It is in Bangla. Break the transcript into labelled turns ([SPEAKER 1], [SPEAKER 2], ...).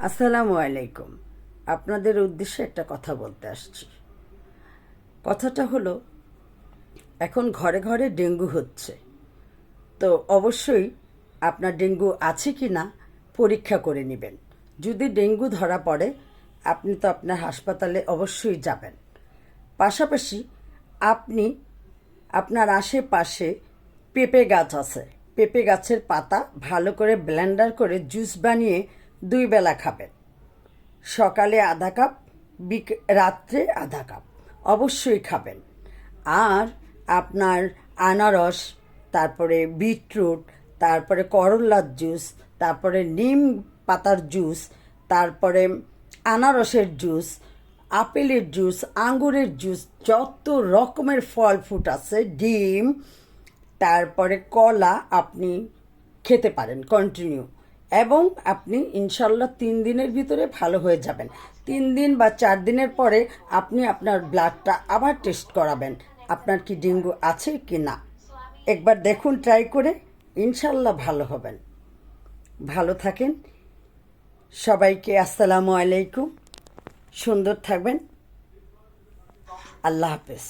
[SPEAKER 1] আসসালামু আলাইকুম। আপনাদের উদ্দেশ্যে একটা কথা বলতে আসছি। কথাটা হলো, এখন ঘরে ঘরে ডেঙ্গু হচ্ছে। তো অবশ্যই আপনার ডেঙ্গু আছে কি না পরীক্ষা করে নেবেন। যদি ডেঙ্গু ধরা পড়ে, আপনি তো আপনার হাসপাতালে অবশ্যই যাবেন। পাশাপাশি আপনি আপনার আশেপাশে পেঁপে গাছ আছে, পেঁপে গাছের পাতা ভালো করে ব্লেন্ডার করে জুস বানিয়ে 2 বেলা খাবেন। সকালে আধা কাপ, রাত্রে আধা কাপ অবশ্যই খাবেন। আর আপনার আনারস, তারপরে বিটরুট, তারপরে করলার জুস, তারপরে নিম পাতার জুস, তারপরে আনারসের জুস, আপেলের জুস, আঙ্গুরের জুস, যত রকমের ফল ফ্রুট আছে, ডিম, তারপরে কলা আপনি খেতে পারেন কন্টিনিউ। এবং আপনি ইনশাল্লাহ 3 দিনের ভিতরে ভালো হয়ে যাবেন। 3 দিন বা 4 দিনের পরে আপনি আপনার ব্লাডটা আবার টেস্ট করাবেন, আপনার কি ডেঙ্গু আছে কি না। একবার দেখুন ট্রাই করে, ইনশাল্লাহ ভালো হবেন। ভালো থাকেন। সবাইকে আসসালামু আলাইকুম। সুন্দর থাকবেন। আল্লাহ হাফেজ।